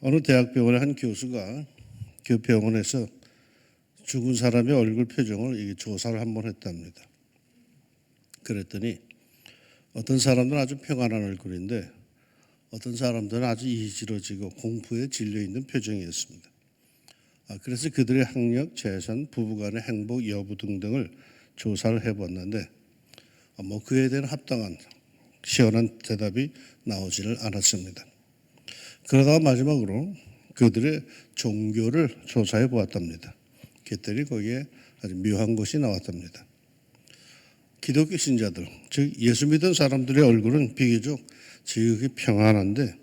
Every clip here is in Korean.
어느 대학병원의 한 교수가 그 병원에서 죽은 사람의 얼굴 표정을 조사를 한번 했답니다. 그랬더니 어떤 사람들은 아주 평안한 얼굴인데 어떤 사람들은 아주 이지러지고 공포에 질려 있는 표정이었습니다. 그래서 그들의 학력, 재산, 부부간의 행복 여부 등등을 조사를 해봤는데 그에 대한 합당한 시원한 대답이 나오지를 않았습니다. 그러다가 마지막으로 그들의 종교를 조사해 보았답니다. 그랬더니 거기에 아주 묘한 것이 나왔답니다. 기독교 신자들, 즉 예수 믿은 사람들의 얼굴은 비교적 지극히 평안한데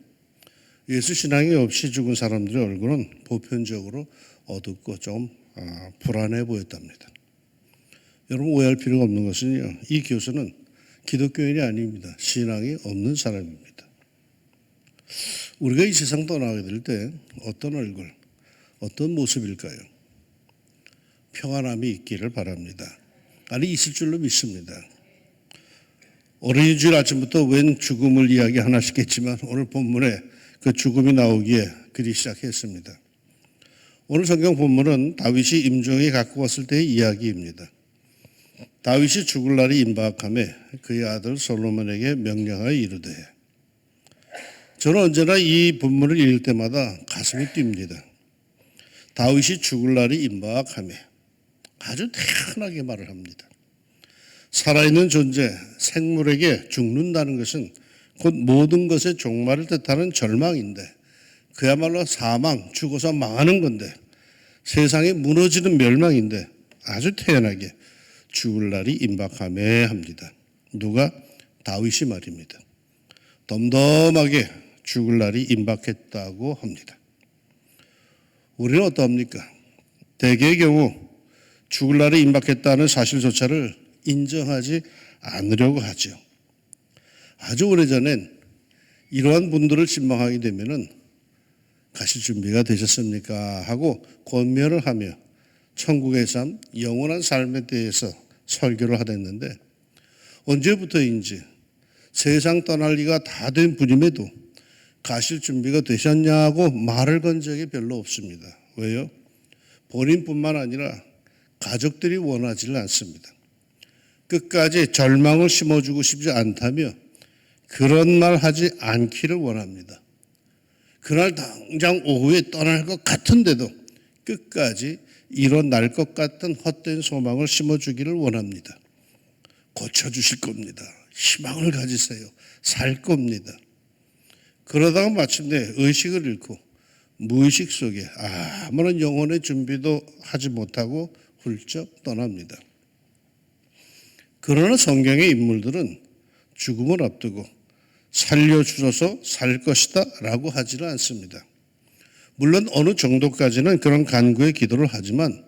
예수 신앙이 없이 죽은 사람들의 얼굴은 보편적으로 어둡고 좀 불안해 보였답니다. 여러분 오해할 필요가 없는 것은요, 이 교수는 기독교인이 아닙니다. 신앙이 없는 사람입니다. 우리가 이 세상 떠나게 될 때 어떤 얼굴, 어떤 모습일까요? 평안함이 있기를 바랍니다. 아니 있을 줄로 믿습니다. 어린이 주일 아침부터 웬 죽음을 이야기 하나씩 했지만 오늘 본문에 그 죽음이 나오기에 그리 시작했습니다. 오늘 성경 본문은 다윗이 임종이 갖고 왔을 때의 이야기입니다. 다윗이 죽을 날이 임박하며 그의 아들 솔로몬에게 명령하여 이르되, 저는 언제나 이 본문을 읽을 때마다 가슴이 뜁니다. 다윗이 죽을 날이 임박하며 아주 태연하게 말을 합니다. 살아있는 존재, 생물에게 죽는다는 것은 곧 모든 것의 종말을 뜻하는 절망인데 그야말로 사망, 죽어서 망하는 건데 세상이 무너지는 멸망인데 아주 태연하게 죽을 날이 임박하며 합니다. 누가? 다윗이 말입니다. 덤덤하게 죽을 날이 임박했다고 합니다. 우리는 어떠합니까? 대개의 경우 죽을 날이 임박했다는 사실조차를 인정하지 않으려고 하죠. 아주 오래전엔 이러한 분들을 신방하게 되면은 가실 준비가 되셨습니까? 하고 권면을 하며 천국의 삶, 영원한 삶에 대해서 설교를 하댔는데 언제부터인지 세상 떠날 리가 다 된 분임에도 가실 준비가 되셨냐고 말을 건 적이 별로 없습니다. 왜요? 본인뿐만 아니라 가족들이 원하지를 않습니다. 끝까지 절망을 심어주고 싶지 않다며 그런 말 하지 않기를 원합니다. 그날 당장 오후에 떠날 것 같은데도 끝까지 일어날 것 같은 헛된 소망을 심어주기를 원합니다. 고쳐주실 겁니다. 희망을 가지세요. 살 겁니다. 그러다가 마침내 의식을 잃고 무의식 속에 아무런 영혼의 준비도 하지 못하고 훌쩍 떠납니다. 그러나 성경의 인물들은 죽음을 앞두고 살려주셔서 살 것이다 라고 하지는 않습니다. 물론 어느 정도까지는 그런 간구의 기도를 하지만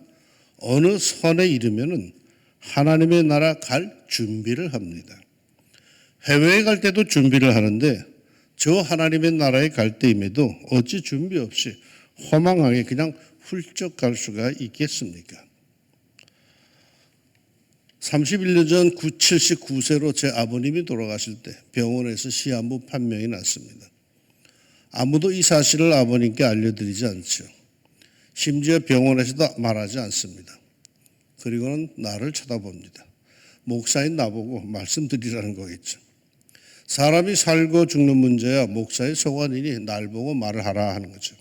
어느 선에 이르면은 하나님의 나라 갈 준비를 합니다. 해외에 갈 때도 준비를 하는데 저 하나님의 나라에 갈 때임에도 어찌 준비 없이 허망하게 그냥 훌쩍 갈 수가 있겠습니까? 31년 전 79세로 제 아버님이 돌아가실 때 병원에서 시한부 판명이 났습니다. 아무도 이 사실을 아버님께 알려드리지 않죠. 심지어 병원에서도 말하지 않습니다. 그리고는 나를 쳐다봅니다. 목사인 나보고 말씀드리라는 거겠죠. 사람이 살고 죽는 문제야 목사의 소관이니 날 보고 말을 하라 하는 거죠.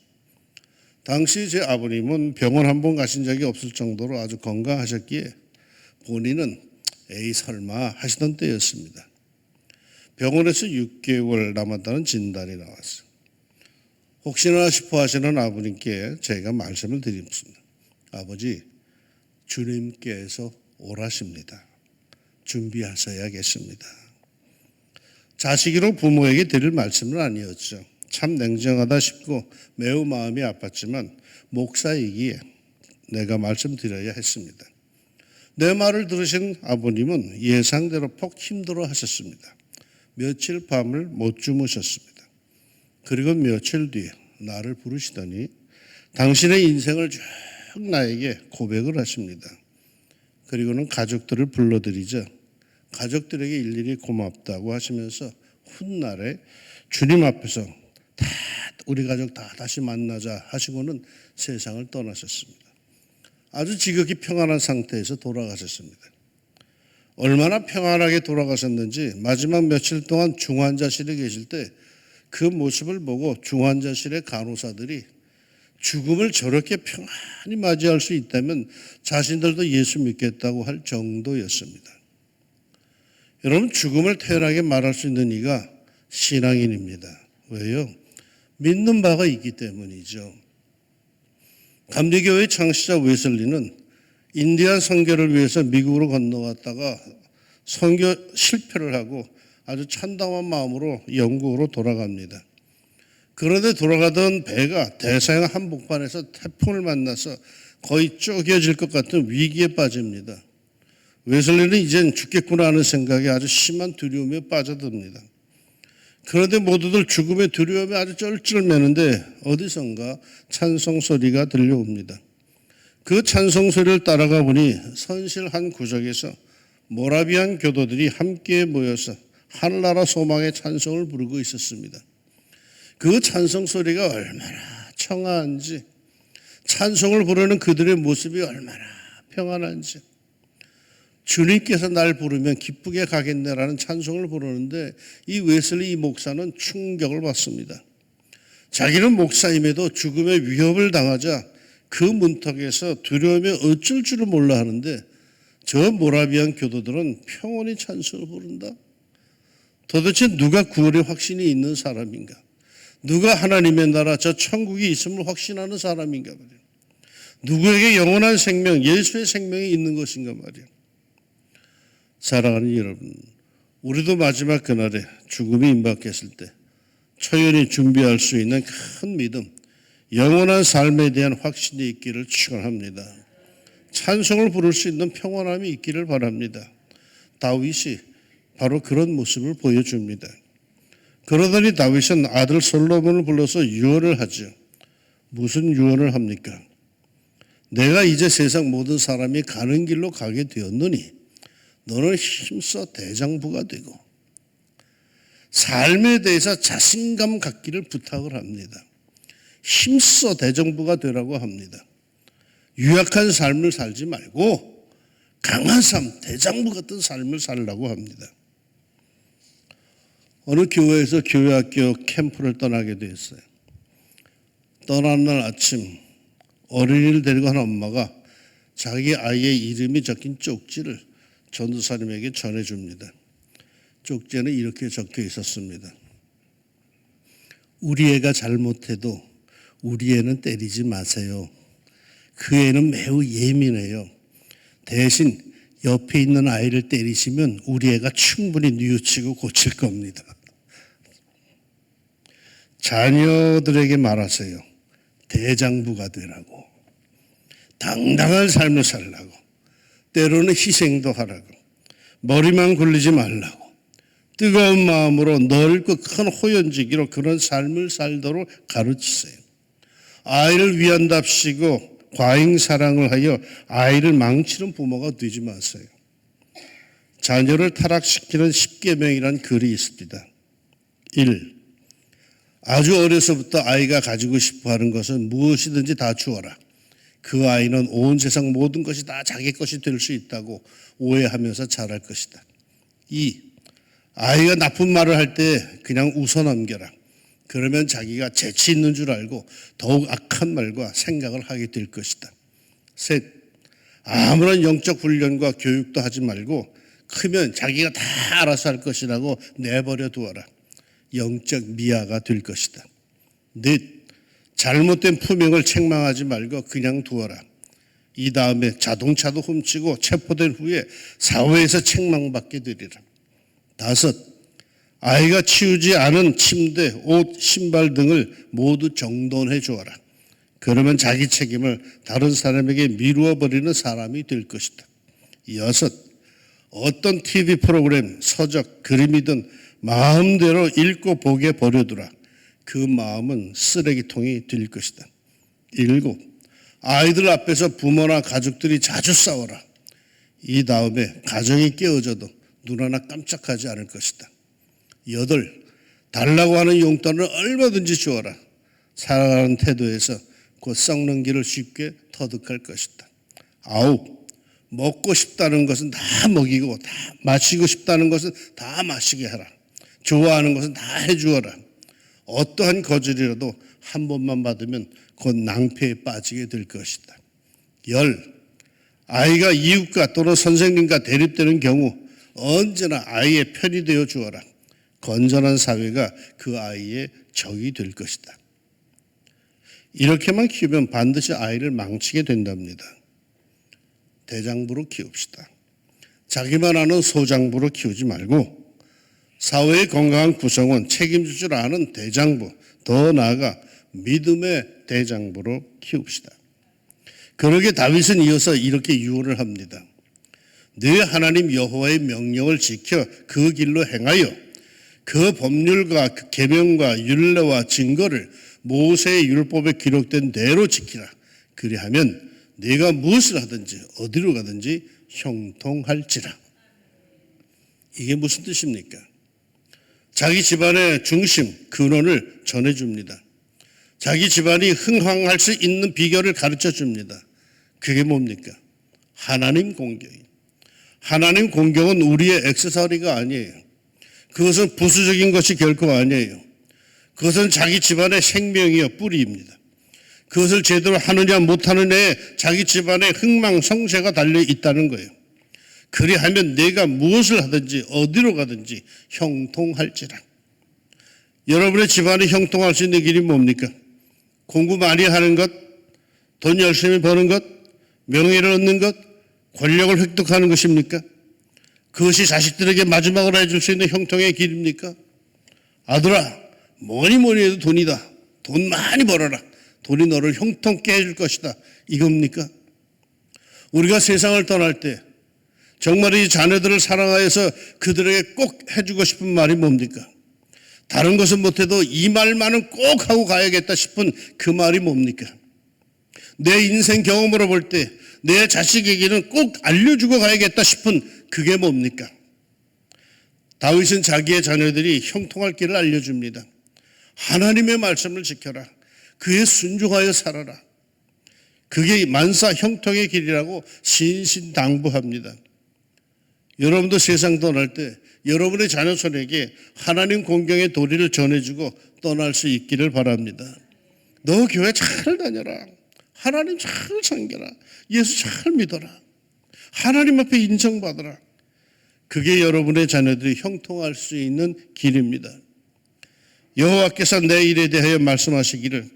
당시 제 아버님은 병원 한 번 가신 적이 없을 정도로 아주 건강하셨기에 본인은 에이 설마 하시던 때였습니다. 병원에서 6개월 남았다는 진단이 나왔어요. 혹시나 싶어 하시는 아버님께 제가 말씀을 드립니다. 아버지, 주님께서 오라십니다. 준비하셔야겠습니다. 자식으로 부모에게 드릴 말씀은 아니었죠. 참 냉정하다 싶고 매우 마음이 아팠지만 목사이기에 내가 말씀드려야 했습니다. 내 말을 들으신 아버님은 예상대로 폭 힘들어 하셨습니다. 며칠 밤을 못 주무셨습니다. 그리고 며칠 뒤에 나를 부르시더니 당신의 인생을 쭉 나에게 고백을 하십니다. 그리고는 가족들을 불러들이자 가족들에게 일일이 고맙다고 하시면서 훗날에 주님 앞에서 다 우리 가족 다 다시 만나자 하시고는 세상을 떠나셨습니다. 아주 지극히 평안한 상태에서 돌아가셨습니다. 얼마나 평안하게 돌아가셨는지 마지막 며칠 동안 중환자실에 계실 때 그 모습을 보고 중환자실의 간호사들이 죽음을 저렇게 평안히 맞이할 수 있다면 자신들도 예수 믿겠다고 할 정도였습니다. 여러분, 죽음을 태연하게 말할 수 있는 이가 신앙인입니다. 왜요? 믿는 바가 있기 때문이죠. 감리교회 창시자 웨슬리는 인디안 선교를 위해서 미국으로 건너갔다가 선교 실패를 하고 아주 참담한 마음으로 영국으로 돌아갑니다. 그런데 돌아가던 배가 대서양 한복판에서 태풍을 만나서 거의 쪼개질 것 같은 위기에 빠집니다. 웨슬리는 이젠 죽겠구나 하는 생각에 아주 심한 두려움에 빠져듭니다. 그런데 모두들 죽음의 두려움에 아주 쩔쩔매는데 어디선가 찬송 소리가 들려옵니다. 그 찬송 소리를 따라가 보니 선실 한 구석에서 모라비안 교도들이 함께 모여서 하늘나라 소망의 찬송을 부르고 있었습니다. 그 찬송 소리가 얼마나 청아한지, 찬송을 부르는 그들의 모습이 얼마나 평안한지, 주님께서 날 부르면 기쁘게 가겠네라는 찬송을 부르는데 이 웨슬리 목사는 충격을 받습니다. 자기는 목사임에도 죽음의 위협을 당하자 그 문턱에서 두려움에 어쩔 줄을 몰라 하는데 저 모라비안 교도들은 평온히 찬송을 부른다? 도대체 누가 구원의 확신이 있는 사람인가? 누가 하나님의 나라 저 천국이 있음을 확신하는 사람인가 말이야. 누구에게 영원한 생명, 예수의 생명이 있는 것인가 말이야. 사랑하는 여러분, 우리도 마지막 그날에 죽음이 임박했을 때 초연히 준비할 수 있는 큰 믿음, 영원한 삶에 대한 확신이 있기를 축원합니다. 찬송을 부를 수 있는 평안함이 있기를 바랍니다. 다윗이 바로 그런 모습을 보여줍니다. 그러더니 다윗은 아들 솔로몬을 불러서 유언을 하죠. 무슨 유언을 합니까? 내가 이제 세상 모든 사람이 가는 길로 가게 되었느니 너는 힘써 대장부가 되고 삶에 대해서 자신감 갖기를 부탁을 합니다. 힘써 대장부가 되라고 합니다. 유약한 삶을 살지 말고 강한 삶, 대장부 같은 삶을 살라고 합니다. 어느 교회에서 교회학교 캠프를 떠나게 됐어요. 떠나는 날 아침 어린이를 데리고 한 엄마가 자기 아이의 이름이 적힌 쪽지를 전도사님에게 전해줍니다. 쪽지에는 이렇게 적혀 있었습니다. 우리 애가 잘못해도 우리 애는 때리지 마세요. 그 애는 매우 예민해요. 대신 옆에 있는 아이를 때리시면 우리 애가 충분히 뉘우치고 고칠 겁니다. 자녀들에게 말하세요. 대장부가 되라고. 당당한 삶을 살라고. 때로는 희생도 하라고. 머리만 굴리지 말라고. 뜨거운 마음으로 넓고 큰 호연지기로 그런 삶을 살도록 가르치세요. 아이를 위한답시고 과잉 사랑을 하여 아이를 망치는 부모가 되지 마세요. 자녀를 타락시키는 10계명이라는 글이 있습니다. 1. 아주 어려서부터 아이가 가지고 싶어하는 것은 무엇이든지 다 주어라. 그 아이는 온 세상 모든 것이 다 자기 것이 될 수 있다고 오해하면서 자랄 것이다. 2. 아이가 나쁜 말을 할 때 그냥 웃어 넘겨라. 그러면 자기가 재치 있는 줄 알고 더욱 악한 말과 생각을 하게 될 것이다. 3. 아무런 영적 훈련과 교육도 하지 말고 크면 자기가 다 알아서 할 것이라고 내버려 두어라. 영적 미아가 될 것이다. 4. 잘못된 품행을 책망하지 말고 그냥 두어라. 이 다음에 자동차도 훔치고 체포된 후에 사회에서 책망받게 되리라. 5. 아이가 치우지 않은 침대, 옷, 신발 등을 모두 정돈해 주어라. 그러면 자기 책임을 다른 사람에게 미루어 버리는 사람이 될 것이다. 6. 어떤 TV 프로그램, 서적, 그림이든 마음대로 읽고 보게 버려두라. 그 마음은 쓰레기통이 될 것이다. 7. 아이들 앞에서 부모나 가족들이 자주 싸워라. 이 다음에 가정이 깨어져도 눈 하나 깜짝하지 않을 것이다. 8. 달라고 하는 용돈을 얼마든지 주어라. 살아가는 태도에서 곧 썩는 길을 쉽게 터득할 것이다. 아홉, 먹고 싶다는 것은 다 먹이고 다 마시고 싶다는 것은 다 마시게 하라. 좋아하는 것은 다 해주어라. 어떠한 거절이라도 한 번만 받으면 곧 낭패에 빠지게 될 것이다. 열, 아이가 이웃과 또는 선생님과 대립되는 경우 언제나 아이의 편이 되어 주어라. 건전한 사회가 그 아이의 적이 될 것이다. 이렇게만 키우면 반드시 아이를 망치게 된답니다. 대장부로 키웁시다. 자기만 아는 소장부로 키우지 말고 사회의 건강한 구성원, 책임질 줄 아는 대장부, 더 나아가 믿음의 대장부로 키웁시다. 그러게 다윗은 이어서 이렇게 유언을 합니다. 네 하나님 여호와의 명령을 지켜 그 길로 행하여 그 법률과 그 계명과 율례와 증거를 모세의 율법에 기록된 대로 지키라. 그리하면 네가 무엇을 하든지 어디로 가든지 형통할지라. 이게 무슨 뜻입니까? 자기 집안의 중심, 근원을 전해줍니다. 자기 집안이 흥황할 수 있는 비결을 가르쳐줍니다. 그게 뭡니까? 하나님 공경이에요. 하나님 공경은 우리의 액세서리가 아니에요. 그것은 부수적인 것이 결코 아니에요. 그것은 자기 집안의 생명이요 뿌리입니다. 그것을 제대로 하느냐 못하느냐에 자기 집안의 흥망성쇠가 달려 있다는 거예요. 그리하면 내가 무엇을 하든지 어디로 가든지 형통할지라. 여러분의 집안이 형통할 수 있는 길이 뭡니까? 공부 많이 하는 것, 돈 열심히 버는 것, 명예를 얻는 것, 권력을 획득하는 것입니까? 그것이 자식들에게 마지막으로 해줄 수 있는 형통의 길입니까? 아들아, 뭐니 해도 돈이다. 돈 많이 벌어라. 돈이 너를 형통케 해줄 것이다. 이겁니까? 우리가 세상을 떠날 때 정말 이 자녀들을 사랑하여서 그들에게 꼭 해주고 싶은 말이 뭡니까? 다른 것은 못해도 이 말만은 꼭 하고 가야겠다 싶은 그 말이 뭡니까? 내 인생 경험으로 볼 때 내 자식에게는 꼭 알려주고 가야겠다 싶은 그게 뭡니까? 다윗은 자기의 자녀들이 형통할 길을 알려줍니다. 하나님의 말씀을 지켜라. 그에 순종하여 살아라. 그게 만사 형통의 길이라고 신신당부합니다. 여러분도 세상 떠날 때 여러분의 자녀손에게 하나님 공경의 도리를 전해주고 떠날 수 있기를 바랍니다. 너 교회 잘 다녀라. 하나님 잘 섬겨라. 예수 잘 믿어라. 하나님 앞에 인정받아라. 그게 여러분의 자녀들이 형통할 수 있는 길입니다. 여호와께서 내 일에 대하여 말씀하시기를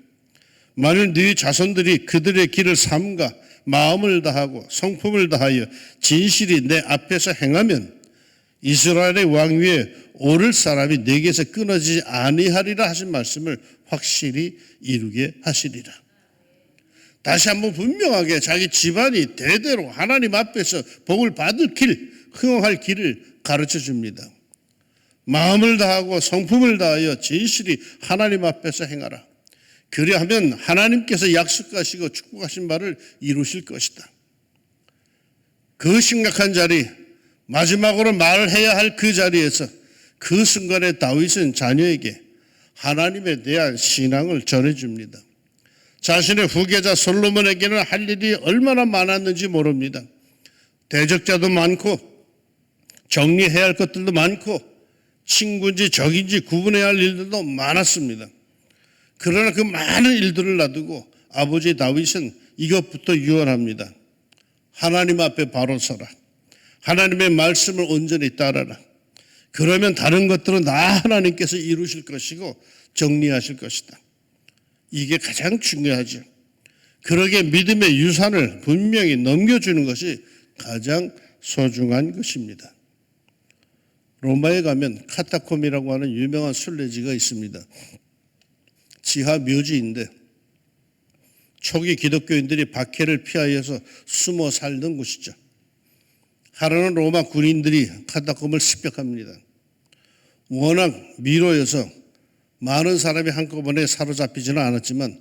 만일 네 자손들이 그들의 길을 삼가 마음을 다하고 성품을 다하여 진실이 내 앞에서 행하면 이스라엘의 왕 위에 오를 사람이 내게서 끊어지지 아니하리라 하신 말씀을 확실히 이루게 하시리라. 다시 한번 분명하게 자기 집안이 대대로 하나님 앞에서 복을 받을 길, 흥황할 길을 가르쳐 줍니다. 마음을 다하고 성품을 다하여 진실이 하나님 앞에서 행하라. 그리하면 하나님께서 약속하시고 축복하신 바를 이루실 것이다. 그 심각한 자리, 마지막으로 말해야 할 그 자리에서 그 순간에 다윗은 자녀에게 하나님에 대한 신앙을 전해줍니다. 자신의 후계자 솔로몬에게는 할 일이 얼마나 많았는지 모릅니다. 대적자도 많고 정리해야 할 것들도 많고 친구인지 적인지 구분해야 할 일들도 많았습니다. 그러나 그 많은 일들을 놔두고 아버지 다윗은 이것부터 유언합니다. 하나님 앞에 바로 서라. 하나님의 말씀을 온전히 따라라. 그러면 다른 것들은 다 하나님께서 이루실 것이고 정리하실 것이다. 이게 가장 중요하죠. 그러게 믿음의 유산을 분명히 넘겨주는 것이 가장 소중한 것입니다. 로마에 가면 카타콤이라고 하는 유명한 순례지가 있습니다. 지하 묘지인데 초기 기독교인들이 박해를 피하여서 숨어 살던 곳이죠. 하루는 로마 군인들이 카타콤을 습격합니다. 워낙 미로여서 많은 사람이 한꺼번에 사로잡히지는 않았지만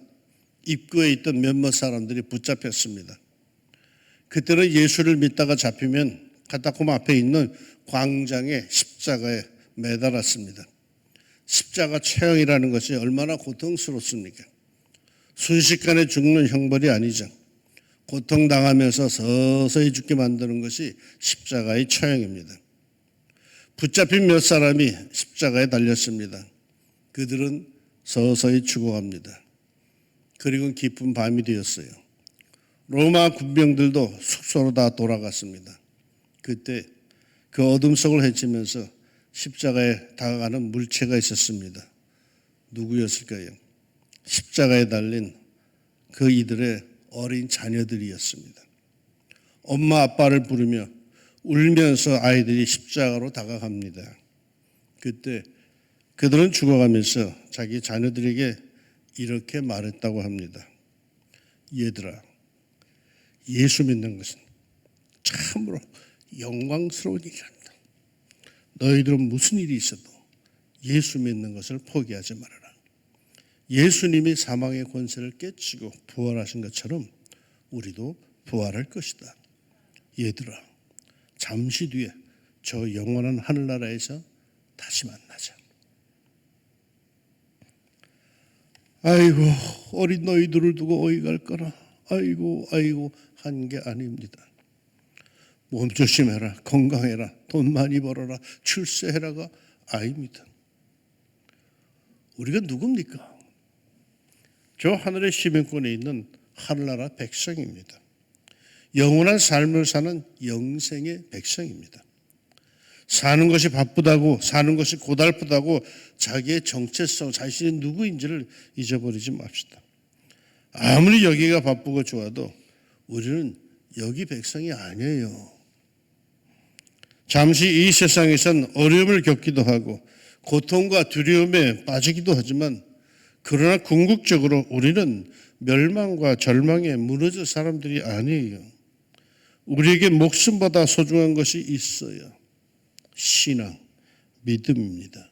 입구에 있던 몇몇 사람들이 붙잡혔습니다. 그때는 예수를 믿다가 잡히면 카타콤 앞에 있는 광장에 십자가에 매달았습니다. 십자가 처형이라는 것이 얼마나 고통스럽습니까? 순식간에 죽는 형벌이 아니죠. 고통당하면서 서서히 죽게 만드는 것이 십자가의 처형입니다. 붙잡힌 몇 사람이 십자가에 달렸습니다. 그들은 서서히 죽어갑니다. 그리고 깊은 밤이 되었어요. 로마 군병들도 숙소로 다 돌아갔습니다. 그때 그 어둠 속을 헤치면서 십자가에 다가가는 물체가 있었습니다. 누구였을까요? 십자가에 달린 그 이들의 어린 자녀들이었습니다. 엄마 아빠를 부르며 울면서 아이들이 십자가로 다가갑니다. 그때 그들은 죽어가면서 자기 자녀들에게 이렇게 말했다고 합니다. 얘들아, 예수 믿는 것은 참으로 영광스러운 일이란다. 너희들은 무슨 일이 있어도 예수 믿는 것을 포기하지 말아라. 예수님이 사망의 권세를 깨치고 부활하신 것처럼 우리도 부활할 것이다. 얘들아, 잠시 뒤에 저 영원한 하늘나라에서 다시 만나자. 아이고, 어린 너희들을 두고 어디 갈까나. 아이고 한 게 아닙니다. 몸 조심해라, 건강해라, 돈 많이 벌어라, 출세해라가 아닙니다. 우리가 누굽니까? 저 하늘의 시민권에 있는 하늘나라 백성입니다. 영원한 삶을 사는 영생의 백성입니다. 사는 것이 바쁘다고, 사는 것이 고달프다고 자기의 정체성, 자신이 누구인지를 잊어버리지 맙시다. 아무리 여기가 바쁘고 좋아도 우리는 여기 백성이 아니에요. 잠시 이 세상에선 어려움을 겪기도 하고 고통과 두려움에 빠지기도 하지만, 그러나 궁극적으로 우리는 멸망과 절망에 무너질 사람들이 아니에요. 우리에게 목숨보다 소중한 것이 있어요. 신앙, 믿음입니다.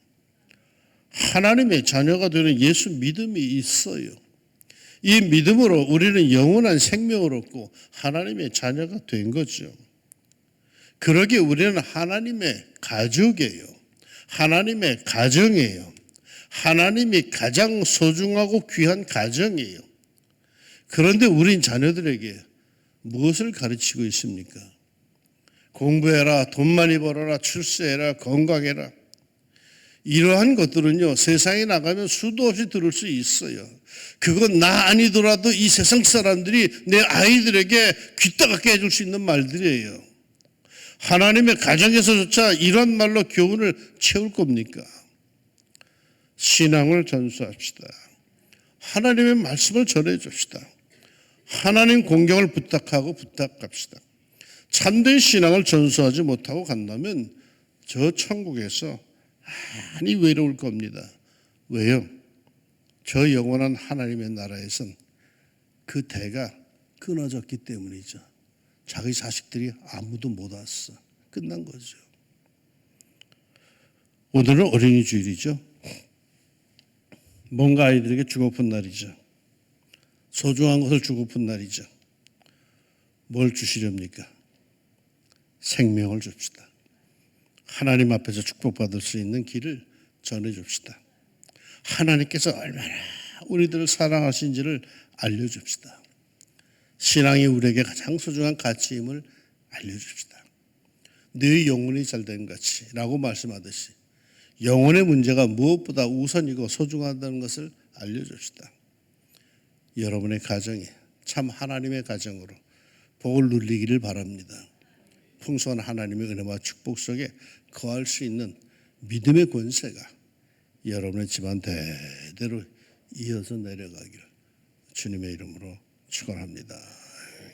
하나님의 자녀가 되는 예수 믿음이 있어요. 이 믿음으로 우리는 영원한 생명을 얻고 하나님의 자녀가 된 거죠. 그러기에 우리는 하나님의 가족이에요. 하나님의 가정이에요. 하나님이 가장 소중하고 귀한 가정이에요. 그런데 우린 자녀들에게 무엇을 가르치고 있습니까? 공부해라, 돈 많이 벌어라, 출세해라, 건강해라. 이러한 것들은요, 세상에 나가면 수도 없이 들을 수 있어요. 그건 나 아니더라도 이 세상 사람들이 내 아이들에게 귀따갑게 해줄 수 있는 말들이에요. 하나님의 가정에서조차 이런 말로 교훈을 채울 겁니까? 신앙을 전수합시다. 하나님의 말씀을 전해줍시다. 하나님 공경을 부탁합시다. 참된 신앙을 전수하지 못하고 간다면 저 천국에서 많이 외로울 겁니다. 왜요? 저 영원한 하나님의 나라에선 그 대가 끊어졌기 때문이죠. 자기 자식들이 아무도 못 왔어. 끝난 거죠. 오늘은 어린이 주일이죠. 뭔가 아이들에게 주고픈 날이죠. 소중한 것을 주고픈 날이죠. 뭘 주시렵니까? 생명을 줍시다. 하나님 앞에서 축복받을 수 있는 길을 전해줍시다. 하나님께서 얼마나 우리들을 사랑하신지를 알려줍시다. 신앙이 우리에게 가장 소중한 가치임을 알려줍시다. 너희 영혼이 잘된 같이라고 말씀하듯이 영혼의 문제가 무엇보다 우선이고 소중하다는 것을 알려줍시다. 여러분의 가정이 참 하나님의 가정으로 복을 누리기를 바랍니다. 풍성한 하나님의 은혜와 축복 속에 거할 수 있는 믿음의 권세가 여러분의 집안 대대로 이어서 내려가기를 주님의 이름으로 축원합니다.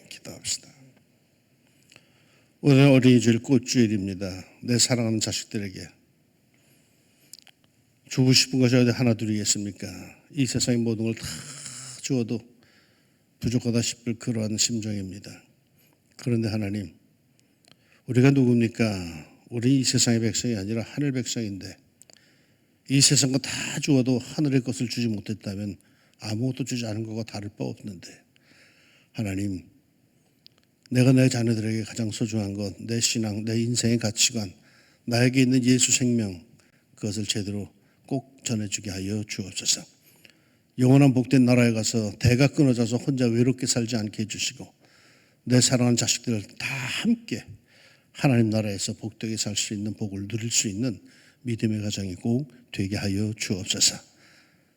기도합시다. 오늘 어린이 주일 꽃주일입니다. 내 사랑하는 자식들에게 주고 싶은 것이 어디 하나 둘이겠습니까? 이 세상의 모든 걸 다 주어도 부족하다 싶을 그러한 심정입니다. 그런데 하나님, 우리가 누굽니까? 우리 이 세상의 백성이 아니라 하늘 백성인데 이 세상 거 다 주어도 하늘의 것을 주지 못했다면 아무것도 주지 않은 것과 다를 바 없는데, 하나님, 내가 내 자녀들에게 가장 소중한 것, 내 신앙, 내 인생의 가치관, 나에게 있는 예수 생명, 그것을 제대로 꼭 전해주게 하여 주옵소서. 영원한 복된 나라에 가서 대가 끊어져서 혼자 외롭게 살지 않게 해주시고 내 사랑하는 자식들 다 함께 하나님 나라에서 복되게 살 수 있는 복을 누릴 수 있는 믿음의 가정이 꼭 되게 하여 주옵소서.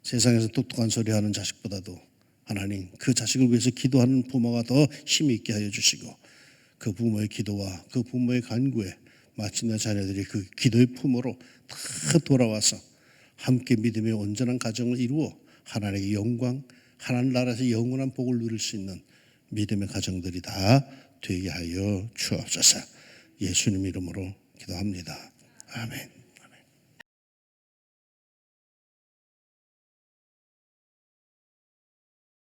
세상에서 똑똑한 소리 하는 자식보다도 하나님 그 자식을 위해서 기도하는 부모가 더 힘이 있게 하여 주시고 그 부모의 기도와 그 부모의 간구에 마침내 자녀들이 그 기도의 품으로 다 돌아와서 함께 믿음의 온전한 가정을 이루어 하나님의 영광, 하나님 나라에서 영원한 복을 누릴 수 있는 믿음의 가정들이 다 되게 하여 주옵소서. 예수님 이름으로 기도합니다. 아멘.